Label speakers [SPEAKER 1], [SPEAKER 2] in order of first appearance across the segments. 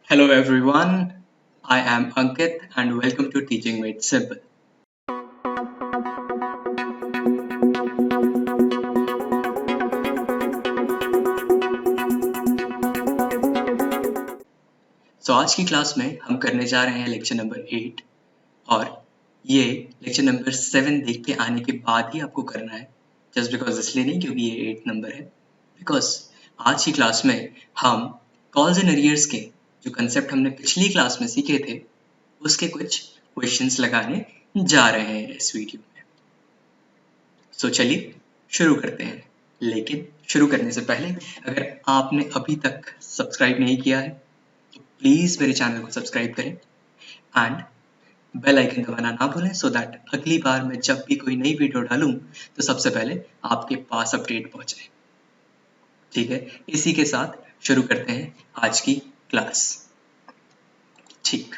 [SPEAKER 1] Hello everyone, I am Ankit and welcome to Teaching Made Simple. आज की class में हम करने जा रहे हैं लेक्चर नंबर 8 और ये लेक्चर नंबर 7 देख के आने के बाद ही आपको करना है, जस्ट बिकॉज इसलिए नहीं क्योंकि ये 8 नंबर है, बिकॉज आज की क्लास में हम कॉल्स एंड एरियर्स के जो कंसेप्ट हमने पिछली क्लास में सीखे थे उसके कुछ क्वेश्चंस लगाने जा रहे हैं इस वीडियो में। चलिए शुरू करते हैं, लेकिन शुरू करने से पहले अगर आपने अभी तक सब्सक्राइब नहीं किया है तो प्लीज मेरे चैनल को सब्सक्राइब करें एंड बेल आइकन दबाना ना भूलें सो दैट अगली बार मैं जब भी कोई नई वीडियो डालूं तो सबसे पहले आपके पास अपडेट पहुंचे। ठीक है, इसी के साथ शुरू करते हैं आज की क्लास। ठीक,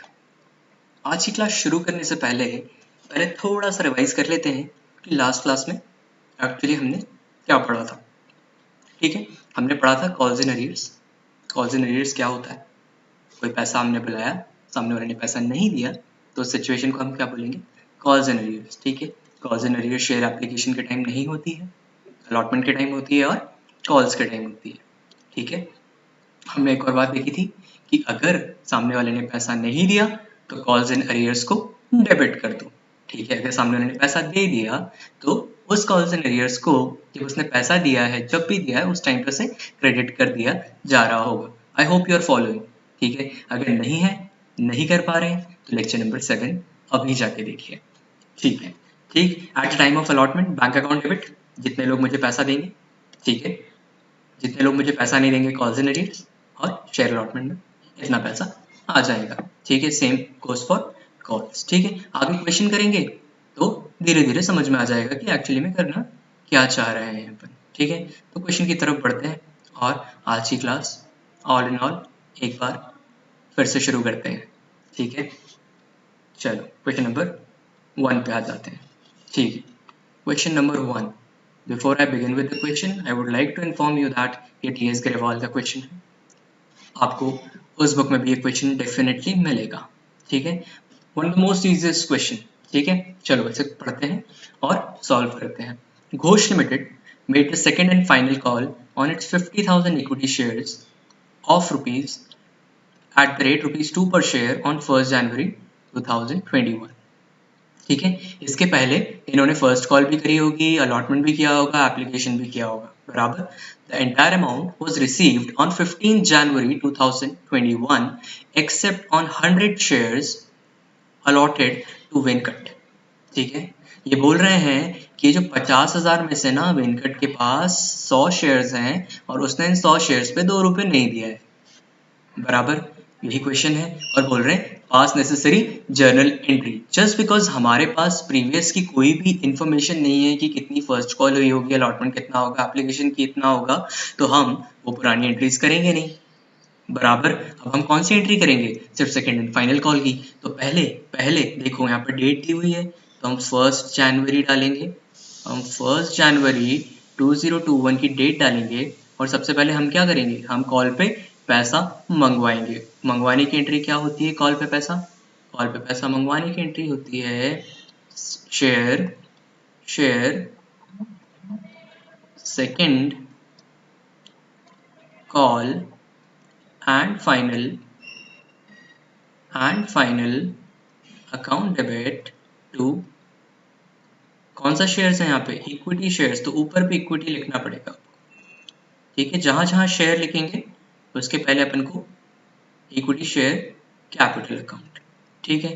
[SPEAKER 1] आज की क्लास शुरू करने से पहले थोड़ा सा रिवाइज कर लेते हैं कि लास्ट क्लास में एक्चुअली हमने क्या पढ़ा था। ठीक है, हमने पढ़ा था calls and arrears. Calls and arrears क्या होता है? कोई पैसा हमने बुलाया, सामने वाले ने पैसा नहीं दिया तो सिचुएशन को हम क्या बोलेंगे? Calls and arrears. ठीक है, calls and arrears share application के टाइम नहीं होती है, अलॉटमेंट के टाइम होती है और कॉल्स के टाइम होती है। ठीक है, हमने एक और बात देखी थी कि अगर सामने वाले ने पैसा नहीं दिया तो कॉल्स एंड एरियर्स को डेबिट कर दो। ठीक है, अगर सामने वाले ने पैसा दे दिया तो उस कॉल्स एंड एरियर्स को जब उसने पैसा दिया है, जब भी दिया है उस टाइम पे से क्रेडिट कर दिया जा रहा होगा। I hope you are following. ठीक है, अगर नहीं है, नहीं कर पा रहे हैं तो लेक्चर नंबर 7 अभी जाके देखिए। ठीक है, ठीक, at the time of allotment bank account debit, जितने लोग मुझे पैसा देंगे, ठीक है, जितने लोग मुझे पैसा नहीं देंगे कॉल्स एंड एरियर्स, और शेयर अलॉटमेंट में इतना पैसा आ जाएगा। ठीक है, सेम गोस फॉर कॉल्स। ठीक है, आगे क्वेश्चन करेंगे तो धीरे धीरे समझ में आ जाएगा कि एक्चुअली में करना क्या चाह रहे हैं अपन। ठीक है, तो क्वेश्चन की तरफ बढ़ते हैं और आज की क्लास ऑल इन ऑल एक बार फिर से शुरू करते हैं। ठीक है, चलो क्वेश्चन नंबर 1 पे आ जाते हैं। ठीक है, question number 1। Before I begin with the question, I would like to inform you that ये टी.एस. ग्रेवाल का क्वेश्चन है। आपको उस बुक में भी ये क्वेश्चन डेफिनेटली मिलेगा। ठीक है, one of the most easiest question. ठीक है, चलो इसे पढ़ते हैं और सॉल्व करते हैं। Ghosh limited made the second and final call on it's 50,000 equity shares of rupees at the rate ₹2 per share on 1st January 2021। ठीक है, इसके पहले इन्होंने फर्स्ट कॉल भी करी होगी, अलॉटमेंट भी किया होगा, एप्लीकेशन भी किया होगा, बराबर। The entire amount was received on 15 January 2021 except on 100 shares allotted to Venkat. ठीक है, ये बोल रहे हैं कि जो 50,000 में से ना वेंकट के पास 100 शेयर्स हैं और उसने इन 100 शेयर्स पे ₹2 नहीं दिया है, बराबर। यही क्वेश्चन है और बोल रहे हैं पास necessary journal entry. Just because हमारे पास प्रीवियस की कोई भी इंफॉर्मेशन नहीं है कि कितनी फर्स्ट कॉल हुई होगी, अलॉटमेंट कितना होगा, एप्लीकेशन कितना होगा, तो हम वो पुरानी एंट्रीज करेंगे नहीं, बराबर। अब हम कौन सी एंट्री करेंगे? सिर्फ सेकेंड एंड फाइनल कॉल की। तो पहले पहले देखो यहाँ पर डेट दी हुई है तो हम 1 जनवरी डालेंगे। हम 1 जनवरी 2021 की डेट डालेंगे और सबसे पहले हम क्या करेंगे? हम कॉल पे पैसा मंगवाएंगे। मंगवाने की एंट्री क्या होती है? कॉल पे पैसा, कॉल पे पैसा मंगवाने की एंट्री होती है share second call and final account debit to, कौन सा शेयर्स है यहाँ पे? इक्विटी शेयर्स, तो ऊपर पे इक्विटी लिखना पड़ेगा। ठीक है, जहां जहां शेयर लिखेंगे उसके पहले अपन को इक्विटी शेयर कैपिटल अकाउंट। ठीक है,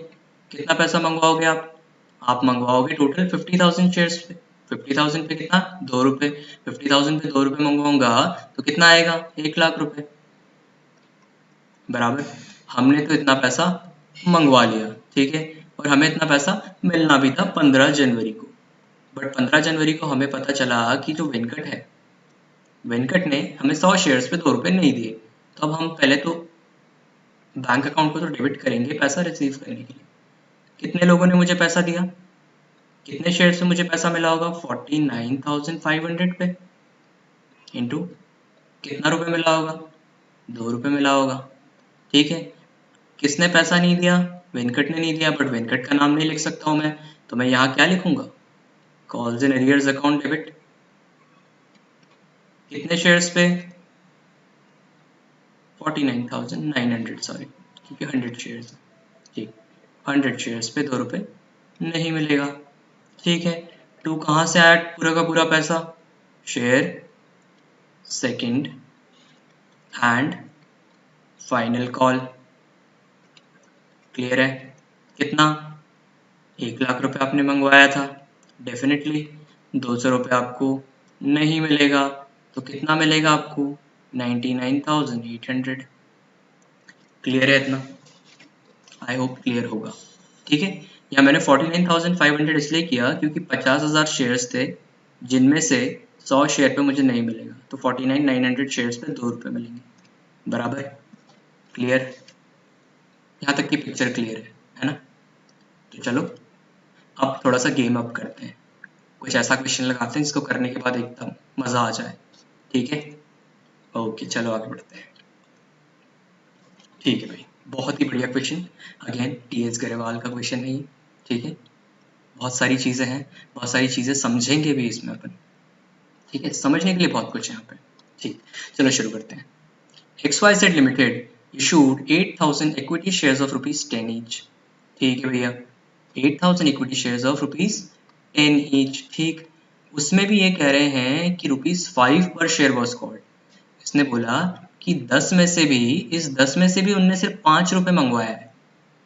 [SPEAKER 1] कितना पैसा मंगवाओगे आप मंगवाओगे टोटल 50,000 शेयर्स पे। 50,000 पे कितना? ₹2। 50,000 पे ₹2 मंगवाऊंगा तो कितना आएगा? 1,00,000 रुपए, बराबर। हमने तो इतना पैसा मंगवा लिया, ठीक है, और हमें इतना पैसा मिलना भी था 15 जनवरी को। बट 15 जनवरी को हमें पता चला कि जो वेंकट है, वेंकट ने हमें 100 शेयर्स पे ₹2 नहीं दिए। तो अब हम पहले तो बैंक अकाउंट को तो डेबिट करेंगे पैसा रिसीव करने के लिए। कितने लोगों ने मुझे पैसा दिया? कितने शेयर से मुझे पैसा मिला होगा? 49,500 पे इंटू कितना रुपए मिला होगा? ₹2 मिला होगा। ठीक है, किसने पैसा नहीं दिया? वेंकट ने नहीं दिया, बट वेंकट का नाम नहीं लिख सकता हूं मैं, तो मैं यहाँ क्या लिखूंगा? Calls in arrears account debit. कितने शेयर्स पे? 49,900, सॉरी, क्योंकि 100 शेयर्स है। ठीक, 100 शेयर्स पे 2 रुपये नहीं मिलेगा। ठीक है, 2 कहाँ से आया पूरा का पूरा पैसा? Share second and final call. Clear है? कितना? 1,00,000 रुपये आपने मंगवाया था, डेफिनेटली 200 रुपये आपको नहीं मिलेगा, तो कितना मिलेगा आपको? 99,800। क्लियर है इतना? आई होप क्लियर होगा। ठीक है, या मैंने 49,500 इसलिए किया क्योंकि 50,000 शेयर्स थे, जिनमें से 100 शेयर पे मुझे नहीं मिलेगा, तो 49,900 शेयर्स पे 2 रुपये मिलेंगे। बराबर? क्लियर? यहाँ तक की पिक्चर क्लियर है ना? तो चलो अब थोड़ा सा गेम अप करते हैं, कुछ ऐसा क्वेश्चन लगाते हैं जिसको करने के बाद एकदम मजा आ जाए। ठीक है, ओके, चलो आगे बढ़ते हैं। ठीक है भाई, बहुत ही बढ़िया क्वेश्चन, अगेन टीएस गरेवाल का क्वेश्चन है ये। ठीक है, बहुत सारी चीजें हैं, बहुत सारी चीजें समझेंगे भी इसमें अपन। ठीक है, समझने के लिए बहुत कुछ है यहाँ पे। ठीक, चलो शुरू करते हैं। XYZ Limited issued 8,000 equity shares of ₹10 each। ठीक है भैया, 8,000 equity shares of ₹10 each। ठीक, उसमें भी ये कह रहे हैं कि ₹5 पर शेयर वॉज कॉल्ड। इसने बोला कि 10 में से भी, इस 10 में से भी उनने सिर्फ 5 रुपए मंगवाया है।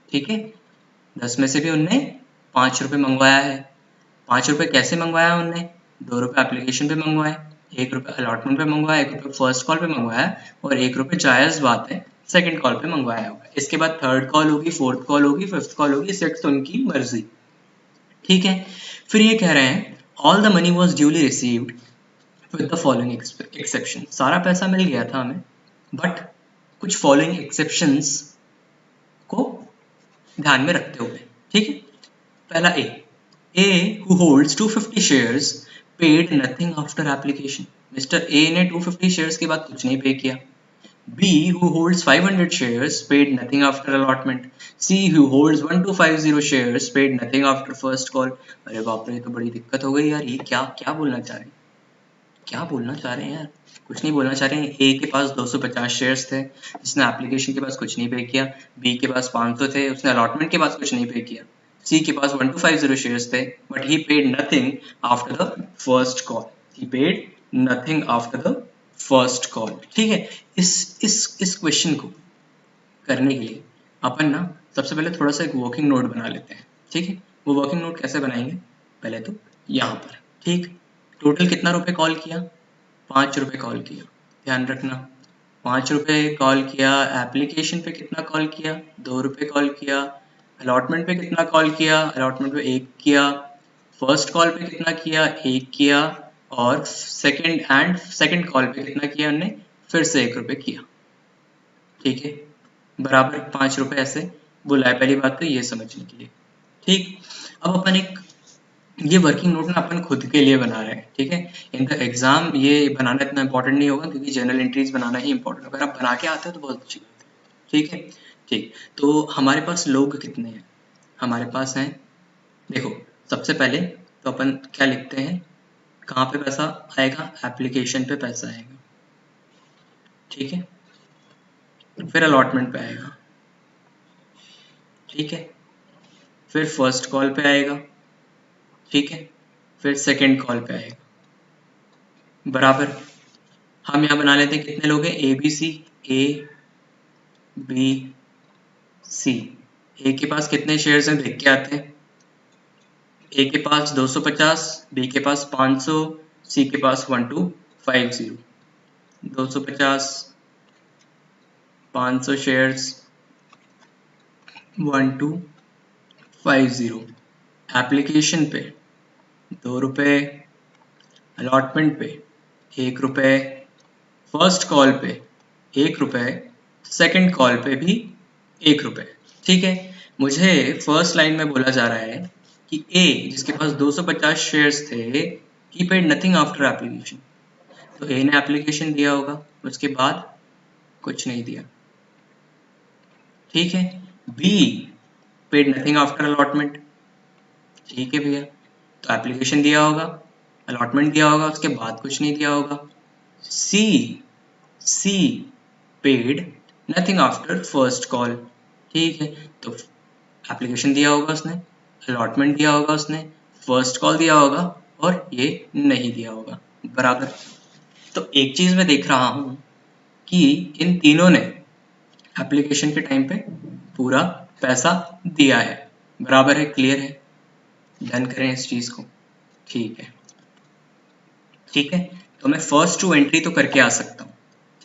[SPEAKER 1] ठीक है, 10 में से भी उनने 5 रुपए मंगवाया है। 5 रुपए कैसे मंगवाया उनने? 2 रुपए एप्लीकेशन पे मंगवाए, 1 रुपए अलॉटमेंट पे मंगवाया, 1 रुपए फर्स्ट कॉल पे मंगवाया, और 1 रुपए जायज बात है सेकंड कॉल पे मंगवाया होगा। इसके बाद थर्ड कॉल होगी, फोर्थ कॉल होगी, फिफ्थ कॉल होगी, सिक्स्थ उनकी मर्जी। ठीक है, फिर ये कह रहे हैं all the money was duly received with the following exception. सारा पैसा मिल गया था हमें, बट कुछ फॉलोइंग एक्सेप्शंस को ध्यान में रखते हुए। ठीक है, पहला ए who holds 250 shares paid nothing after application। Mister A ने 250 शेयर्स के बाद कुछ नहीं पे किया। B who holds 500 shares paid nothing after allotment। C who holds 1250 shares paid nothing after first call। अरे बाप रे, ये तो बड़ी दिक्कत हो गई यार, ये क्या क्या बोलना चाह रहे हैं? क्या बोलना चाह रहे हैं यार? कुछ नहीं बोलना चाह रहे हैं। ए के पास 250 शेयर्स थे, जिसने एप्लीकेशन के पास कुछ नहीं पे किया। बी के पास 500 थे, उसने अलॉटमेंट के पास कुछ नहीं पे किया। सी के पास 1250 शेयर्स थे, but he paid nothing after the first call. He paid nothing after the first call. ठीक है, इस क्वेश्चन को करने के लिए अपन ना सबसे पहले थोड़ा सा एक वर्किंग नोट बना लेते हैं। ठीक है, वो वर्किंग नोट कैसे बनाएंगे? पहले तो यहाँ पर, ठीक, टोटल कितना रुपए कॉल किया? 5 रुपए कॉल किया। ध्यान रखना, 5 रुपए कॉल किया। एप्लीकेशन पे कितना कॉल किया? 2 रुपए कॉल किया। अलॉटमेंट पे कितना कॉल किया? अलॉटमेंट पे 1 किया। फर्स्ट कॉल पे कितना किया? 1 किया। और सेकंड कॉल पे कितना किया हमने? फिर से 1 रुपए किया। ठीक है, बराबर 5 रुपए ऐसे बुलाए। पहली बात तो ये समझने के लिए। ठीक, अब अपन एक ये वर्किंग नोट ना अपन खुद के लिए बना रहे हैं। ठीक है, इन द एग्जाम ये बनाना इतना इंपॉर्टेंट नहीं होगा, क्योंकि जनरल एंट्रीज बनाना ही इंपॉर्टेंट है। अगर आप बना के आते हो तो बहुत अच्छी बात है। ठीक है, ठीक, तो हमारे पास लोग कितने हैं? हमारे पास हैं, देखो, सबसे पहले तो अपन क्या लिखते हैं, कहाँ पे पैसा आएगा? एप्लीकेशन पे पैसा आएगा। ठीक है, फिर अलॉटमेंट पे आएगा। ठीक है, फिर फर्स्ट कॉल पे आएगा। ठीक है, फिर सेकंड कॉल पे आएगा। बराबर, हम यहाँ बना लेते हैं कितने लोग हैं? A B C. A B C. ए के पास कितने शेयर्स हैं देख के आते हैं। ए के पास 250, बी के पास 500, सी के पास 1250। 250, 500 शेयर्स, 1250। एप्लीकेशन पे 2 रुपए, अलॉटमेंट पे 1 रुपए, फर्स्ट कॉल पे 1 रुपए, सेकंड कॉल पे भी 1 रुपए। ठीक है, मुझे फर्स्ट लाइन में बोला जा रहा है कि ए जिसके पास 250 शेयर्स थे, ही पेड नथिंग आफ्टर एप्लीकेशन। तो ए ने एप्लीकेशन दिया होगा, उसके बाद कुछ नहीं दिया। ठीक है। Be paid nothing after allotment, ठीक है भैया, तो एप्लीकेशन दिया होगा, अलॉटमेंट दिया होगा, उसके बाद कुछ नहीं दिया होगा। C C paid nothing after first call, ठीक है, तो एप्लीकेशन दिया होगा उसने, अलॉटमेंट दिया होगा उसने, फर्स्ट कॉल दिया होगा और ये नहीं दिया होगा, बराबर। तो एक चीज मैं देख रहा हूं कि इन तीनों ने एप्लीकेशन के टाइम पे पूरा पैसा दिया है, बराबर है, क्लियर है। डन करें इस चीज को, ठीक है, ठीक है। तो मैं फर्स्ट टू एंट्री तो करके आ सकता हूँ,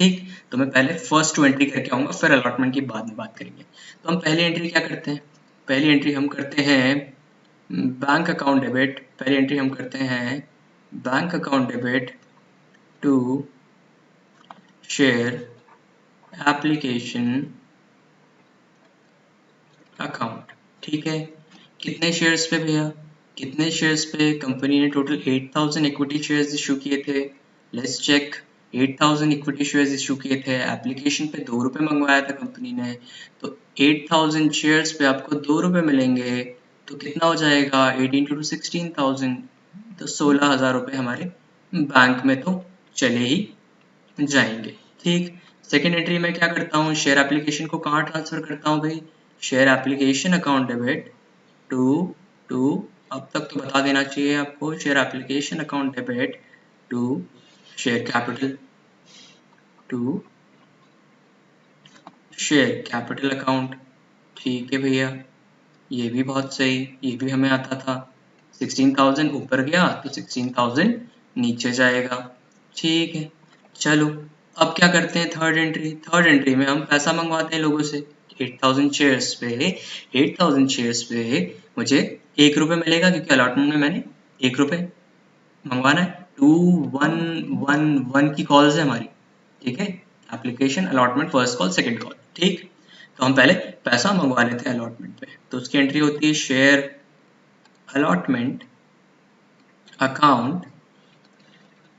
[SPEAKER 1] ठीक, तो मैं पहले फर्स्ट टू एंट्री करके आऊंगा, फिर अलॉटमेंट की बाद में बात करेंगे। तो हम पहली एंट्री क्या करते हैं, पहली एंट्री हम करते हैं बैंक अकाउंट डेबिट, पहली एंट्री हम करते हैं bank account debit to share application account, ठीक है। कितने शेयर्स पे भैया, कितने शेयर्स पे, कंपनी ने टोटल 8000 इक्विटी शेयर्स इशू किए थे, let's check. 8000 equity shares issue किए थे, एप्लीकेशन पे 2 रुपये मंगवाया था कंपनी ने, तो 8000 शेयर्स पे आपको 2 रुपये मिलेंगे, तो कितना हो जाएगा 18 टू 16,000, तो 16,000 रुपये हमारे बैंक में तो चले ही जाएंगे, ठीक। सेकेंड एंट्री में क्या करता हूँ, शेयर एप्लीकेशन को कहाँ ट्रांसफर करता हूँ भाई, share application account debit to to अब तक तो बता देना चाहिए आपको, share application account debit to share capital, to share capital account, ठीक है भैया, ये भी बहुत सही, ये भी हमें आता था। 16,000 ऊपर गया तो 16,000 नीचे जाएगा, ठीक है। चलो अब क्या करते हैं, थर्ड एंट्री, थर्ड एंट्री में हम पैसा मंगवाते हैं लोगों से 8000 शेयर्स पे, 8000 शेयर्स पे मुझे 1 रुपये मिलेगा, क्योंकि अलॉटमेंट में मैंने 1 रुपये मंगवाना है। 2111 की कॉल्स है हमारी, ठीक है, application allotment first call second call, ठीक। तो हम पहले पैसा मंगवा लेते हैं अलॉटमेंट पे, तो उसकी एंट्री होती है share allotment account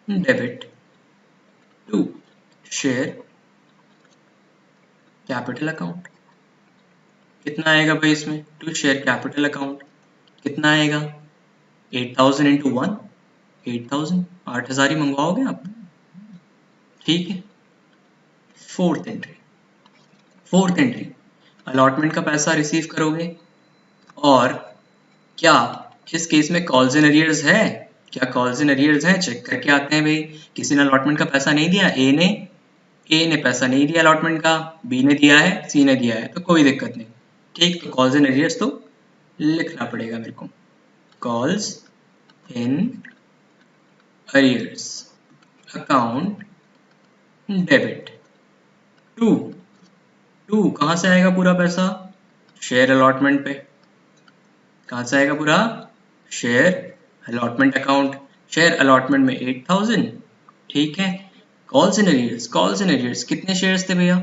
[SPEAKER 1] debit to share capital account. कितना आएगा भाई इसमें, टू शेयर कैपिटल अकाउंट कितना आएगा, 8000 इंटू 1, 8000, 8000 ही मंगवाओगे आप, ठीक है। Fourth entry, fourth entry, allotment का पैसा रिसीव करोगे, और क्या इस केस में कॉल्स इन अरियर्स है, क्या कॉल्स इन अरियर्स है, चेक करके आते हैं भाई। किसी ने अलॉटमेंट का पैसा नहीं दिया, ए ने पैसा नहीं दिया अलॉटमेंट का, बी ने दिया है, सी ने दिया है, तो कोई दिक्कत नहीं, ठीक। तो कॉल्स इन अरियर्स तो लिखना पड़ेगा मेरे को, calls in arrears account debit to, to कहाँ से आएगा पूरा पैसा, शेयर अलॉटमेंट पे, कहाँ से आएगा पूरा, share allotment account, share allotment में 8000, ठीक है। Calls in arrears, calls in arrears कितने शेयर्स थे भैया,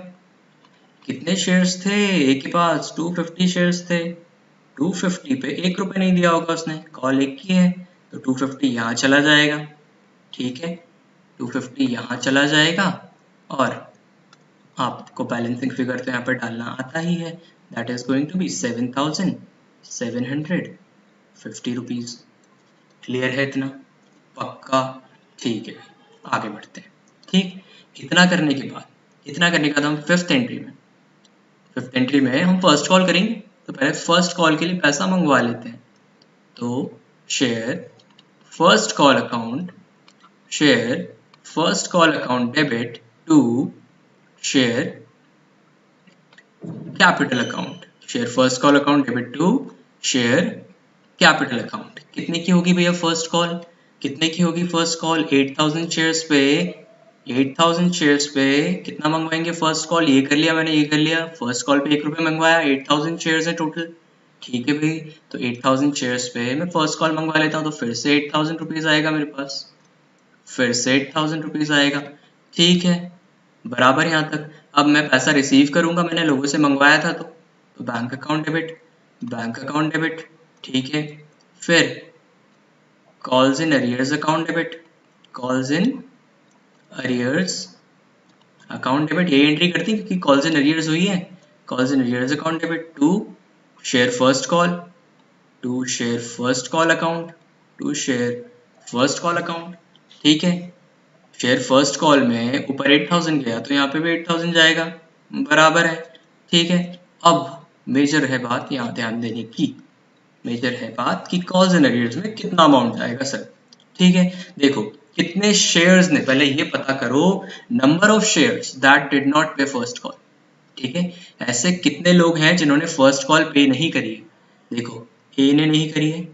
[SPEAKER 1] कितने शेयर्स थे, एक के पास 250 शेयर्स थे, 250 पे 1 रुपये नहीं दिया होगा उसने, कॉल एक की है, तो 250 यहाँ चला जाएगा, ठीक है, 250 यहाँ चला जाएगा, और आपको बैलेंसिंग फिगर तो यहाँ पर डालना आता ही है, that is going to be 7,750 rupees. Clear है इतना, पक्का, ठीक है, आगे बढ़ते हैं, ठीक। इतना करने के बाद, इतना करने के बाद हम फिफ्थ एंट्री में, फिफ्थ एंट्री में हम फर्स्ट कॉल करेंगे, तो पहले फर्स्ट कॉल के लिए पैसा मंगवा लेते हैं, तो share first call account, share first call account debit to share capital account, share first call account debit to share capital account. कितने की होगी भैया फर्स्ट कॉल, कितने की होगी फर्स्ट कॉल, 8000 शेयर्स पे, 8000 शेयर्स पे कितना मंगवाएंगे फर्स्ट कॉल, ये कर लिया मैंने, ये कर लिया, फर्स्ट कॉल पे 1 रुपये मंगवाया, 8000 शेयर्स है टोटल, ठीक है भाई। तो 8000 शेयर्स पे मैं फर्स्ट कॉल मंगवा लेता हूँ, तो फिर से 8000 रुपीज आएगा मेरे पास, फिर से 8000 रुपीज आएगा, ठीक है, बराबर यहाँ तक। अब मैं पैसा रिसीव करूंगा, मैंने लोगों से मंगवाया था, तो bank account debit, bank account debit, ठीक है। फिर calls in arrears account debit, calls in arrears account debit, ये एंट्री करती है क्योंकि कॉल्स इन अरियर्स हुई है, calls in arrears account debit to share first call, to share first call account, to share first call account। ठीक है, share first call में ऊपर 8000 गया तो यहाँ पे भी 8000 जाएगा, बराबर है। ठीक है, अब मेजर है बात यहाँ ध्यान देने की, मेजर है बात कि कॉल्स एंड अरियर्स में कितना अमाउंट जाएगा सर। ठीक है, देखो कितने शेयर्स ने, पहले ये पता करो number of shares that did not पे फर्स्ट कॉल। ठीक है, ऐसे कितने लोग हैं जिन्होंने फर्स्ट कॉल पे नहीं करी है। देखो ए ने नहीं करी है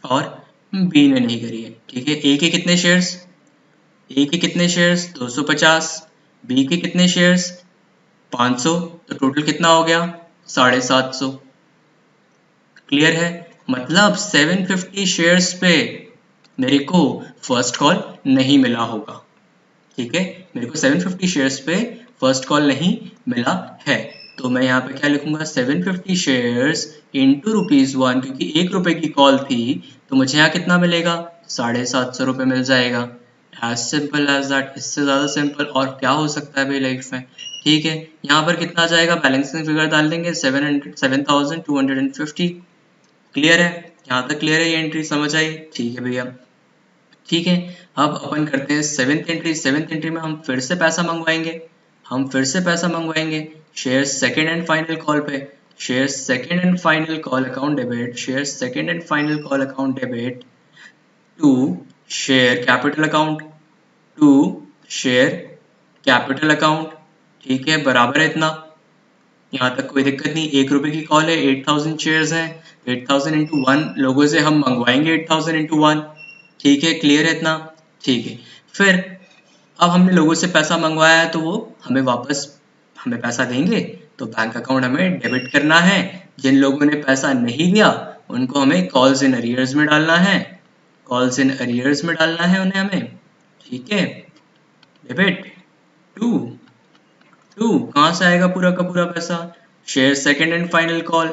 [SPEAKER 1] और बी ने नहीं करी है। ठीक है, ए के कितने शेयर्स, ए के कितने शेयर्स 250, बी के कितने शेयर्स 500, तो टोटल कितना हो गया 750। क्लियर है, मतलब 750 शेयर्स पे मेरे को फर्स्ट कॉल नहीं मिला होगा। ठीक है, मेरे को 750 शेयर्स पे फर्स्ट कॉल नहीं मिला है, तो मैं यहाँ पे क्या लिखूंगा 750 शेयर्स इंटू ₹1, क्योंकि 1 रुपए की कॉल थी तो मुझे यहाँ कितना मिलेगा 750 रुपये मिल जाएगा। एज सिंपल एज दैट, इससे ज्यादा सिंपल और क्या हो सकता है भाई लाइफ में। ठीक है, यहाँ पर कितना जाएगा, बैलेंसिंग फिगर डाल देंगे 7250। क्लियर है, यहाँ तक क्लियर है, ये एंट्री समझ आई। ठीक है भैया, ठीक है, अब अपन करते हैं सेवेंथ एंट्री। सेवेंथ एंट्री में हम फिर से पैसा मंगवाएंगे, हम फिर से पैसा मंगवाएंगे share second and final call पे। Share second and final call account debit, share second and final call account debit to share capital account, to share capital account. ठीक है, बराबर है इतना, यहाँ तक कोई दिक्कत नहीं। 1 रुपए की कॉल है, 8000 शेयर्स हैं, 8000 इंटू 1 लोगों से हम मंगवाएंगे 8000 इंटू 1। ठीक है, क्लियर है इतना। ठीक है, फिर अब हमने लोगों से पैसा मंगवाया है तो वो हमें वापस हमें पैसा देंगे, तो बैंक अकाउंट हमें डेबिट करना है। जिन लोगों ने पैसा नहीं दिया उनको हमें कॉल्स इन अरियर्स में डालना है, कॉल्स इन अरियर्स में डालना है उन्हें हमें। ठीक है, डेबिट टू कहाँ से आएगा पूरा का पूरा पैसा, share second and final call,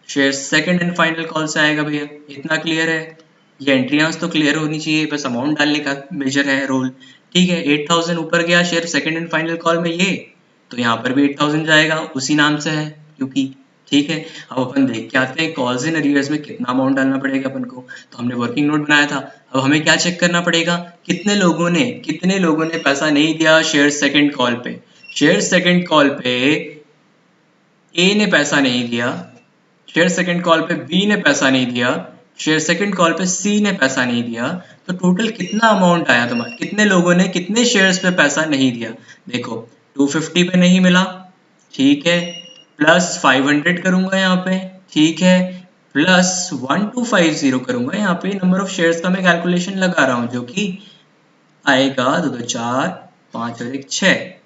[SPEAKER 1] share second and final call से आएगा भैया। इतना क्लियर है, ये एंट्रियां तो क्लियर होनी चाहिए, बस अमाउंट डालने का मेजर है रोल। ठीक है, 8000 ऊपर गया share second and final call में ये, तो यहाँ पर भी 8000 जाएगा, उसी नाम से है क्योंकि। ठीक है, अब अपन देख के आते हैं कॉल्स इन अरियर्स में कितना अमाउंट डालना पड़ेगा अपन को। तो हमने वर्किंग नोट बनाया था, अब हमें क्या चेक करना पड़ेगा, कितने लोगों ने पैसा नहीं दिया शेयर सेकंड कॉल पे। शेयर सेकंड कॉल पे ए ने पैसा नहीं दिया, शेयर सेकंड कॉल पे बी ने पैसा नहीं दिया, शेयर सेकंड कॉल पे सी ने पैसा नहीं दिया, तो टोटल कितना अमाउंट आया तुम्हारा, कितने लोगों ने कितने शेयर्स पे पैसा नहीं दिया। देखो 250 पे नहीं मिला, ठीक है, प्लस 500 करूंगा यहाँ पे, ठीक है, प्लस 1250 करूंगा यहाँ पे। नंबर ऑफ शेयर्स का मैं कैलकुलेशन लगा रहा हूँ जो कि आएगा 2 2 4 5 और 1 6।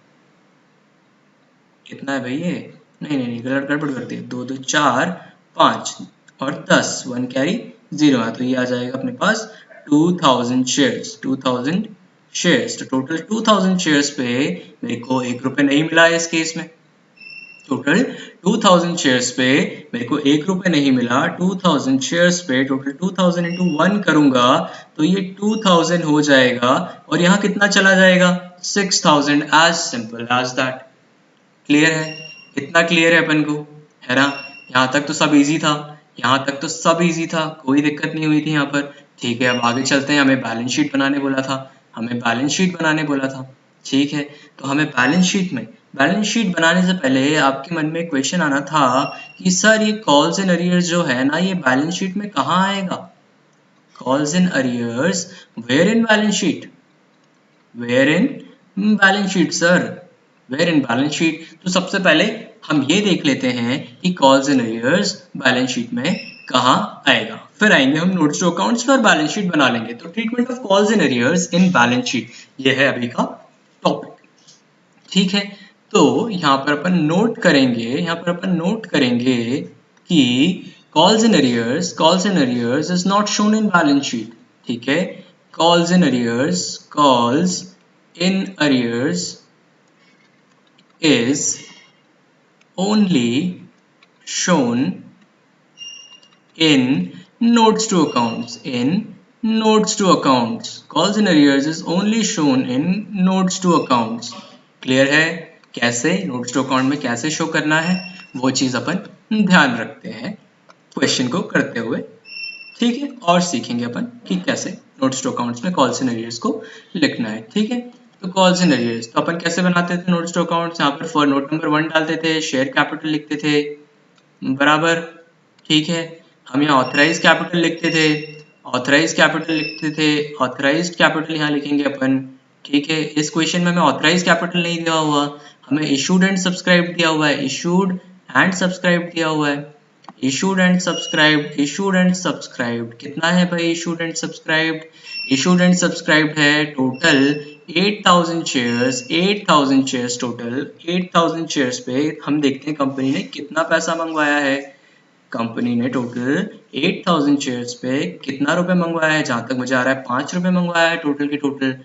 [SPEAKER 1] कितना है भाई ये, नहीं गलत गड़बड़ कर दी, 2 2 4 5 और 10 1 कैरी 0 है, तो ये आ जाएगा अपने पास 2000 शेयर्स, 2000 शेयर्स। तो टोटल 2000 शेयर्स पे मेरे को 1 रुपए नहीं मिला है इस केस में। टोटल 2000 शेयर्स पे मेरे को 1 रुपए नहीं मिला। 2000 शेयर्स पे टोटल 2000 इंटू 1 करूंगा तो ये 2000 हो जाएगा और यहाँ कितना चला जाएगा 6000, as simple as that. Clear है, इतना क्लियर है अपन को, है ना। यहाँ तक तो सब इजी था, यहाँ तक तो सब इजी था, कोई दिक्कत नहीं हुई थी यहाँ पर। ठीक है, अब आगे चलते हैं। हमें बैलेंस शीट बनाने बोला था, हमें बैलेंस शीट बनाने बोला था। ठीक है, तो हमें बैलेंस शीट बनाने से पहले आपके मन में क्वेश्चन आना था कि सर ये कॉल्स एंड अरियर्स जो है ना, ये बैलेंस शीट में कहाँ आएगा। Calls and arrears where in balance sheet, where in balance sheet sir, where in balance sheet. तो सबसे पहले हम ये देख लेते हैं कि calls and arrears balance sheet में कहाँ आएगा, फिर आएंगे हम नोट्स टू अकाउंट्स पर बैलेंस शीट बना लेंगे। तो treatment of calls and arrears in balance sheet, ये है अभी का टॉपिक। ठीक है, तो यहाँ पर अपन नोट करेंगे कि calls and arrears is not shown in balance sheet. ठीक है, calls in arrears is only shown in notes to accounts, calls in arrears is only shown in notes to accounts। Clear है, कैसे notes to account में कैसे show करना है, वो चीज अपन ध्यान रखते हैं क्वेश्चन को करते हुए, ठीक है। और सीखेंगे अपन कि कैसे नोट्स टू अकाउंट्स में कॉल्स एंड अरियर्स को लिखना है, ठीक है। तो कॉल्स एंड अरियर्स तो अपन कैसे बनाते थे नोट्स टू अकाउंट्स, यहाँ पर फॉर नोट नंबर 1 डालते थे, शेयर कैपिटल लिखते थे, बराबर, ठीक है। हम यहाँ ऑथराइज कैपिटल लिखते थे, ऑथराइज कैपिटल लिखते थे, ऑथराइज कैपिटल यहाँ लिखेंगे अपन, ठीक है। इस क्वेश्चन में हमें ऑथराइज कैपिटल नहीं दिया हुआ, हमें इशूड एंड सब्सक्राइब दिया हुआ है, इशूड एंड सब्सक्राइब दिया हुआ है, issued and subscribed, issued and subscribed कितना है भाई issued and subscribed, issued and subscribed है total 8000 shares, 8000 shares total, 8000 shares पे हम देखते हैं कंपनी ने कितना पैसा मंगवाया है। कंपनी ने टोटल 8000 शेयर्स पे कितना रुपए मंगवाया है, जहां तक मुझे आ रहा है 5 रुपए मंगवाया है टोटल की टोटल।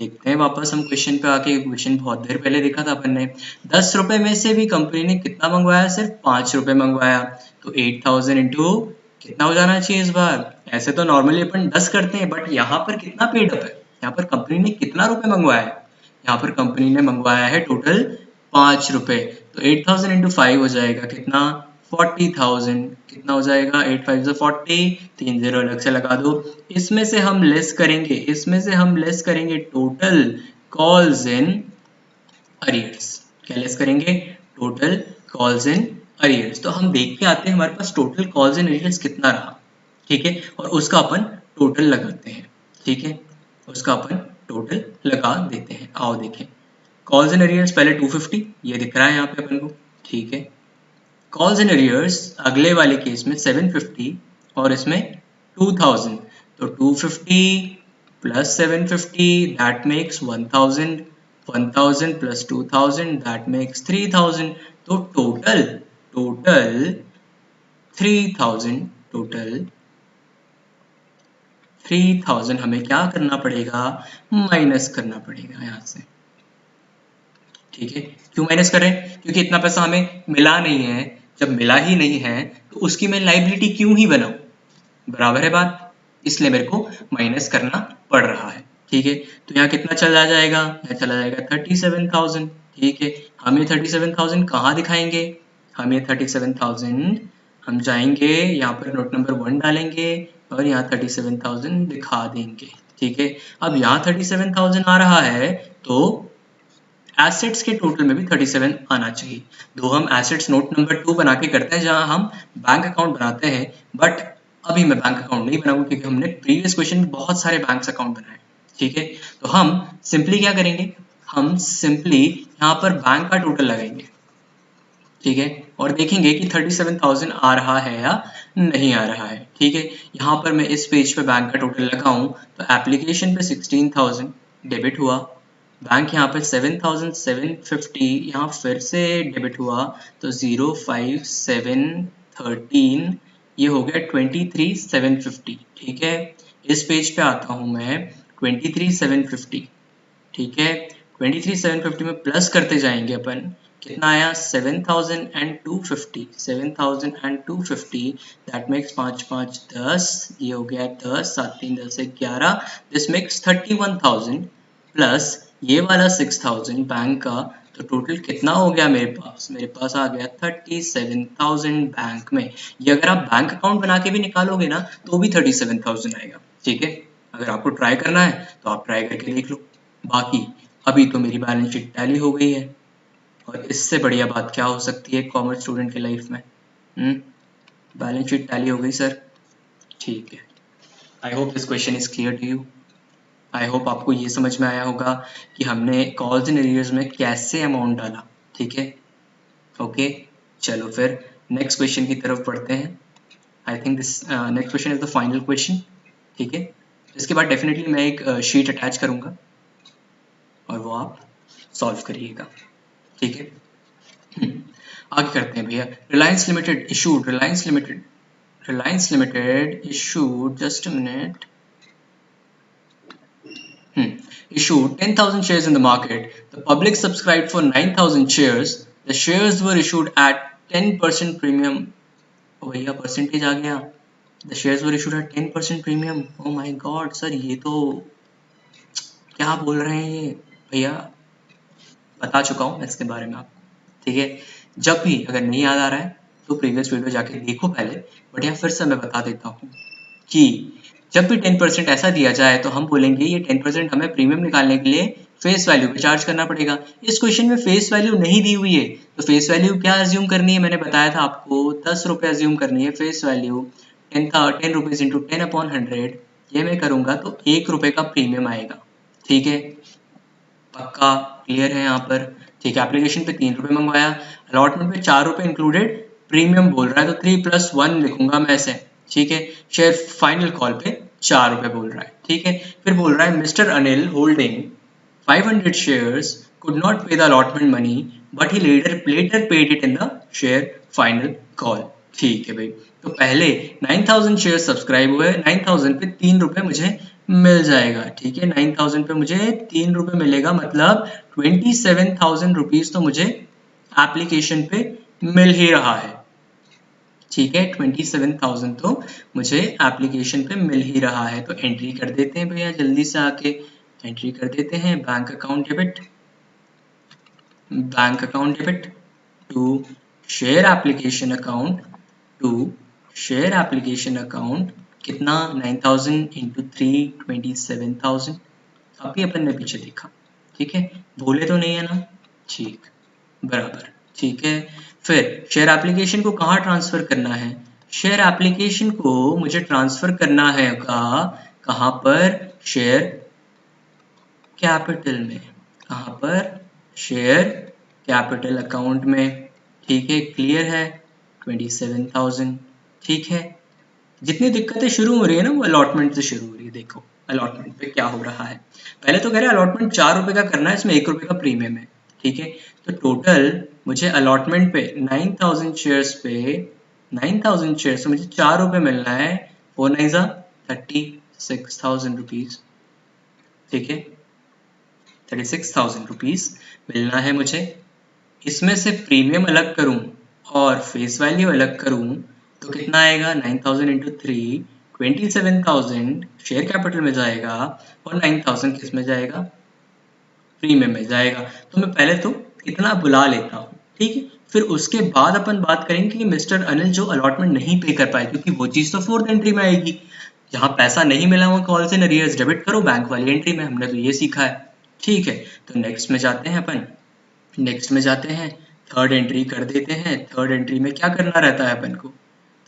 [SPEAKER 1] देखते हैं वापस हम क्वेश्चन पे आके, क्वेश्चन बहुत देर पहले देखा था अपन ने। 10 रुपए में से भी कंपनी ने कितना मंगवाया, सिर्फ 5 रुपए मंगवाया, तो 8000 इंटू कितना हो जाना चाहिए इस बार। ऐसे तो नॉर्मली अपन 10 करते हैं, बट यहाँ पर कितना पेड अप है, यहाँ पर कंपनी ने कितना रुपए मंगवाया है, यहाँ पर कंपनी ने मंगवाया है टोटल 5 रुपए, तो 8000 इंटू 5 हो जाएगा कितना, 40,000, कितना हो जाएगा 8 5 40, 3 0 अलग से लगा दो। इसमें से हम लेस करेंगे, इसमें से हम लेस करेंगे टोटल कॉल्स इन अरियर्स, क्या लेस करेंगे, टोटल कॉल्स इन अरियर्स। तो हम देख के आते हैं हमारे पास टोटल कॉल्स इन अरियर्स कितना रहा, ठीक है, और उसका अपन टोटल लगाते हैं, ठीक है, उसका अपन टोटल लगा देते हैं। आओ देखें, कॉल्स इन अरियर्स पहले 250 ये दिख रहा है यहाँ पे अपन को, ठीक है। कॉल्स इन अरियर्स अगले वाले केस में 750 और इसमें 2000, तो 250 plus 750 that makes 1000, 1000 plus 2000 that makes 3000, तो टोटल 3000, टोटल 3000 हमें क्या करना पड़ेगा, माइनस करना पड़ेगा यहाँ से, ठीक है। क्यों माइनस कर रहे हैं, क्योंकि इतना पैसा हमें मिला नहीं है, जब मिला ही नहीं है तो उसकी मैं लाइबिलिटी क्यों ही बनाऊं, बराबर है बात, इसलिए मेरे को माइनस करना पड़ रहा है, ठीक है। तो यहाँ कितना चला जाएगा, यहाँ चला जाएगा 37,000, ठीक है। हम ये 37,000 कहाँ दिखाएंगे, हम ये 37,000 हम जाएंगे यहाँ पर नोट नंबर 1 डालेंगे और यहाँ 37,000 दिखा देंगे, ठीक है। अब यहाँ 37,000 आ रहा है तो एसेट्स के टोटल में भी 37 आना चाहिए। दो हम एसेट्स नोट नंबर 2 बना के करते हैं जहां हम बैंक अकाउंट बनाते हैं, बट अभी मैं बैंक अकाउंट नहीं बनाऊंगा क्योंकि हमने प्रीवियस क्वेश्चन में बहुत सारे बैंक अकाउंट बनाए, ठीक है। तो हम सिंपली क्या करेंगे, हम सिंपली यहाँ पर बैंक का टोटल लगाएंगे, ठीक है, और देखेंगे कि 37,000 आ रहा है या नहीं आ रहा है, ठीक है। यहाँ पर मैं इस पेज पे बैंक का टोटल लगाऊं तो एप्लीकेशन पे 16,000 डेबिट हुआ, बैंक यहाँ पे 7,750 यहाँ फिर से डेबिट हुआ, तो 05713 ये हो गया 23,750, ठीक है। इस पेज पे आता हूँ मैं 23,750, ठीक है। 23,750 में प्लस करते जाएंगे अपन, कितना आया 7,250, 7,250 दैट मेक्स 5 5 10, ये हो गया 10 7 3 10 11, दिस मेक्स 31,000 प्लस ये वाला 6,000 बैंक का, तो टोटल कितना हो गया मेरे पास आ गया 37,000 बैंक में। ये अगर आप बैंक अकाउंट बना के भी निकालोगे ना तो भी 37,000 आएगा, ठीक है। अगर आपको ट्राई करना है तो आप ट्राई करके देख लो। बाकी अभी तो मेरी बैलेंस शीट टैली हो गई है, और इससे बढ़िया बात क्या हो सकती है कॉमर्स स्टूडेंट के लाइफ में, बैलेंस शीट टैली हो गई सर, ठीक है। I hope this question is clear to you. I hope आपको ये समझ में आया होगा कि हमने कॉल्स इन अरियर्स में कैसे अमाउंट डाला, ठीक है। ओके, चलो फिर नेक्स्ट क्वेश्चन की तरफ बढ़ते हैं। I think this next question is the final question, ठीक है। इसके बाद डेफिनेटली मैं एक शीट अटैच करूंगा और वो आप सॉल्व करिएगा, ठीक है। आगे करते हैं भैया, Reliance limited issued, Reliance limited issued, just a minute, issued 10,000 shares in the market. The public subscribed for 9,000 shares. The shares were issued at 10% premium. Oh भैया परसेंटेज आ गया. The shares were issued at 10% premium. Oh my God, sir ये तो क्या बोल रहे हैं ये भैया, बता चुका हूँ मैं इसके बारे में आपको, ठीक है। जब भी अगर नहीं याद आ रहा है तो प्रीवियस वीडियो जाके देखो पहले, बट यहाँ फिर से मैं बता देता हूँ कि जब भी 10% ऐसा दिया जाए तो हम बोलेंगे ये 10% हमें प्रीमियम निकालने के लिए फेस वैल्यू पे चार्ज करना पड़ेगा। इस क्वेश्चन में फेस वैल्यू नहीं दी हुई है, तो फेस वैल्यू क्या अज्यूम करनी है, मैंने बताया था आपको 10 रुपये अज्यूम करनी है फेस वैल्यू। 10 रुपीज इंटू 10/100 ये मैं करूंगा तो 1 रुपये का प्रीमियम आएगा। ठीक है, पक्का क्लियर है यहाँ पर? ठीक है, एप्लीकेशन पे 3 रुपये मंगवाया, अलॉटमेंट पे 4 रुपये इंक्लूडेड, प्रीमियम बोल रहा है तो 3 + 1 लिखूंगा मैं ऐसे। ठीक है, शेयर फाइनल कॉल पे 4 रुपये बोल रहा है। ठीक है, फिर बोल रहा है mister Anil holding 500 shares could not pay the allotment money but he later paid it in the share final call। ठीक है भाई, तो पहले 9000 शेयर सब्सक्राइब हुए, 9000 पे 3 रुपये मुझे मिल जाएगा। ठीक है, 9000 पे मुझे 3 रुपये मिलेगा, मतलब 27,000 रुपीज तो मुझे एप्लीकेशन पे मिल ही रहा है। ठीक है, 27,000 तो मुझे एप्लीकेशन पे मिल ही रहा है। तो एंट्री कर देते हैं भैया, जल्दी से आके एंट्री कर देते हैं। Bank account debit, bank account debit to share application account, to share application account, कितना 9000 इंटू 3 27,000। अभी अपन ने पीछे देखा, ठीक है, भूले तो नहीं है ना? ठीक, बराबर। ठीक है, फिर शेयर एप्लीकेशन को कहाँ ट्रांसफर करना है? शेयर एप्लीकेशन को मुझे ट्रांसफर करना है कहाँ पर? शेयर कैपिटल में। कहाँ पर? शेयर कैपिटल अकाउंट में। ठीक है, क्लियर है? 27,000। ठीक है, जितनी दिक्कतें शुरू हो रही है ना वो अलॉटमेंट से शुरू हो रही है। देखो अलॉटमेंट पे क्या हो रहा है, पहले तो कह रहे हैं अलॉटमेंट 4 रुपए का करना है, इसमें 1 रुपए का प्रीमियम है। ठीक है, तो टोटल मुझे अलॉटमेंट पे 9000 शेयर्स पे 9000 शेयर्स से मुझे 4 रुपए मिलना है। 4 9 जा 36,000 रुपीज। ठीक है, 36,000 रुपीज मिलना है मुझे। इसमें से प्रीमियम अलग करूं और फेस वैल्यू अलग करूं तो कितना आएगा? 9000 इंटू 3 27,000 शेयर कैपिटल में जाएगा और 9000 किस में जाएगा? प्रीमियम में जाएगा। तो मैं पहले तो इतना बुला लेता हूँ। ठीक है, फिर उसके बाद अपन बात करेंगे कि मिस्टर अनिल जो अलॉटमेंट नहीं पे कर पाए, क्योंकि वो चीज तो 4th एंट्री में आएगी। जहाँ पैसा नहीं मिला वहाँ कॉल्स इन अरियर्स डेबिट करो बैंक वाली एंट्री में, हमने तो ये सीखा है। ठीक है, तो नेक्स्ट में जाते हैं अपन, नेक्स्ट में जाते हैं, थर्ड एंट्री कर देते हैं। थर्ड एंट्री में क्या करना रहता है अपन को?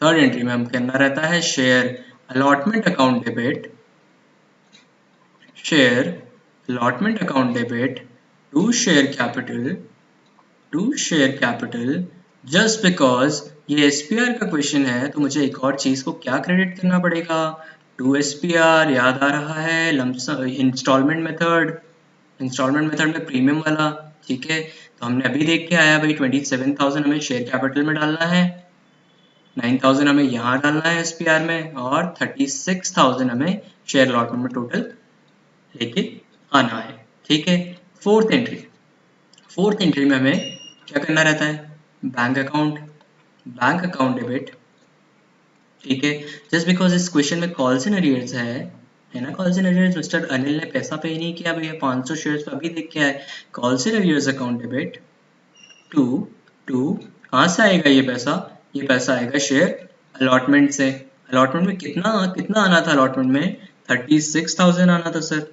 [SPEAKER 1] थर्ड एंट्री में हम करना रहता है share allotment account debit, share allotment account debit to share capital, to share capital. Just because ये एसपीआर का क्वेश्चन है तो मुझे एक और चीज को क्या क्रेडिट करना पड़ेगा? टू एसपीआर, याद आ रहा है, lump sum installment method, installment method में प्रीमियम वाला। ठीक है, तो हमने अभी देख के आया भाई 27,000 हमें शेयर कैपिटल में डालना है, 9,000 हमें यहाँ डालना है एसपीआर में, और 36,000 हमें शेयर अलॉटमेंट में टोटल लेके आना है। ठीक है, फोर्थ एंट्री, फोर्थ एंट्री में हमें क्या करना रहता है? Bank account, bank account debit. ठीक है, जस्ट बिकॉज इस क्वेश्चन में कॉल्स इन अरियर्स है ना, calls in arrears. Mister Anil ने पैसा पे नहीं किया भैया, 500 शेयर्स पे अभी देख के आए। Calls in arrears account debit to to कहाँ से आएगा ये पैसा? ये पैसा आएगा शेयर अलॉटमेंट से। अलॉटमेंट में कितना कितना आना था? अलॉटमेंट में 36,000 आना था सर।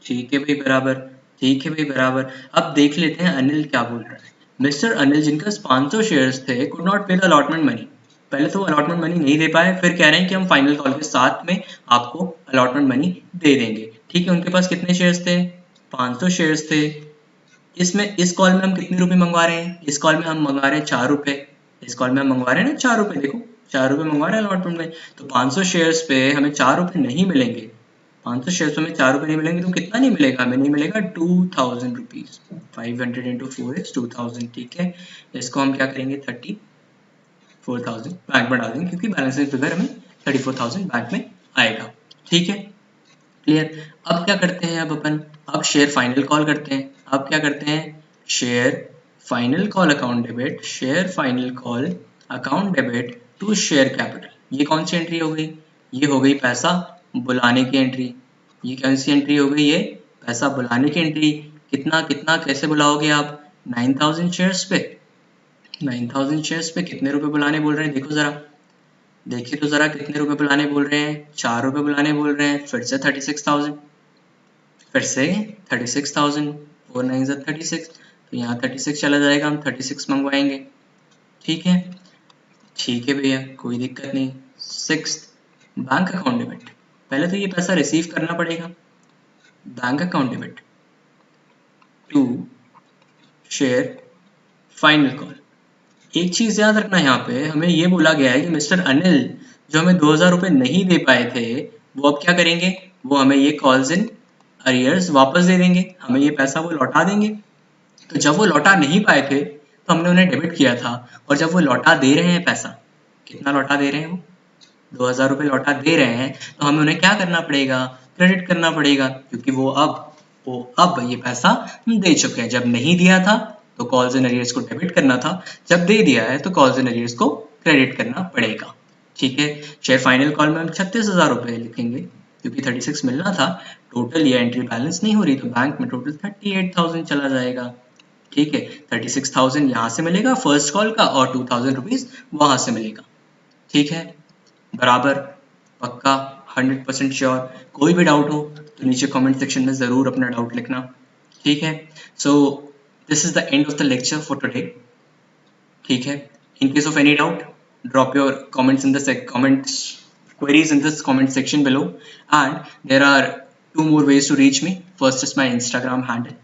[SPEAKER 1] ठीक है भाई, बराबर। ठीक है भाई, बराबर। अब देख लेते हैं अनिल क्या बोल रहा है। मिस्टर अनिल जिनका 500 शेयर्स थे कुड नॉट पे द अलॉटमेंट मनी। पहले तो अलॉटमेंट मनी नहीं दे पाए, फिर कह रहे हैं कि हम फाइनल कॉल के साथ में आपको अलॉटमेंट मनी दे देंगे। ठीक है, उनके पास कितने शेयर्स थे? 500 शेयर्स थे। इसमें इस कॉल में हम कितने रुपए मंगवा रहे हैं? इस कॉल में हम मंगवा रहे हैं 4 रुपए। इस कॉल में हम मंगवा रहे हैं ना 4 रुपए, देखो 4 रुपए मंगवा रहे हैं अलॉटमेंट में। तो 500 शेयर्स पे हमें 4 रुपए नहीं मिलेंगे, 500 शेयर्स में 4 रुपए नहीं मिलेंगे, तो कितना नहीं मिलेगा? हमें नहीं मिलेगा 2,000 रुपीज। 500 इंटू 4 2,000। ठीक है, इसको हम क्या करेंगे? 34,000 बैंक में डालेंगे, क्योंकि बैलेंसिंग फिगर हमें 34,000 बैंक में आएगा। ठीक है, क्लियर। अब क्या करते हैं? अब अपन अब शेयर फाइनल कॉल करते हैं। अब क्या करते हैं? Share final call account debit, share final call account debit to share capital. ये कौन सी एंट्री हो गई? ये हो गई पैसा बुलाने की एंट्री। ये कौन सी एंट्री हो गई? ये पैसा बुलाने की एंट्री। कितना कितना कैसे बुलाओगे आप? 9,000 शेयर्स पे 9,000 शेयर्स पे कितने रुपए बुलाने बोल रहे हैं, देखो जरा, देखिए तो जरा कितने रुपए बुलाने बोल रहे हैं, 4 रुपए बुलाने बोल रहे हैं, फिर से 36,000, फिर से 36,000, 4 9 36, तो यहाँ 36 चला जाएगा, हम 36 मंगवाएंगे। ठीक है, ठीक है भैया, कोई दिक्कत नहीं। 6 बैंक अकाउंट डेबिट, पहले तो ये पैसा रिसीव करना पड़ेगा, bank account debit to share final call. एक चीज याद रखना, यहाँ पे हमें ये बोला गया है कि मिस्टर अनिल जो हमें 2,000 रुपए नहीं दे पाए थे, वो अब क्या करेंगे, वो हमें ये कॉल्स इन अरियर्स वापस दे देंगे, हमें ये पैसा वो लौटा देंगे। तो जब वो लौटा नहीं पाए थे तो हमने उन्हें डेबिट किया था, और जब वो लौटा दे रहे हैं पैसा, कितना लौटा दे रहे हैं, वो 2,000 रुपये लौटा दे रहे हैं, तो हमें उन्हें क्या करना पड़ेगा, क्रेडिट करना पड़ेगा, क्योंकि वो अब ये पैसा दे चुके हैं। जब नहीं दिया था तो कॉल्स इन अरियर्स को डेबिट करना था, जब दे दिया है तो कॉल्स इन अरियर्स को क्रेडिट करना पड़ेगा। ठीक है, शेयर फाइनल कॉल में हम 36,000 रुपये लिखेंगे, क्योंकि 36 मिलना था, टोटल ये एंट्री बैलेंस नहीं हो रही, तो बैंक में टोटल 38,000 चला जाएगा। ठीक है, 36,000 यहाँ से मिलेगा फर्स्ट कॉल का, और 2,000 रुपीज वहां से मिलेगा। ठीक है, बराबर, पक्का, 100% श्योर। कोई भी डाउट हो तो नीचे कमेंट सेक्शन में जरूर अपना डाउट लिखना। ठीक है, so this is the end of the lecture for today. ठीक है, in case of any doubt drop your comments in the queries in this comment section below, and there are 2 more ways to reach me. First is my Instagram handle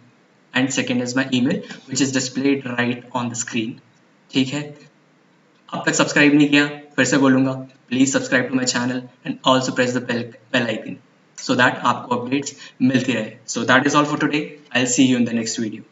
[SPEAKER 1] and second is my email, which is displayed right on the screen. ठीक है, अब तक subscribe नहीं किया, फिर से बोलूंगा, please subscribe to my channel and also press the bell icon, so that आपको अपडेट्स मिलती रहे. So that is all for today. I'll see you in the next video.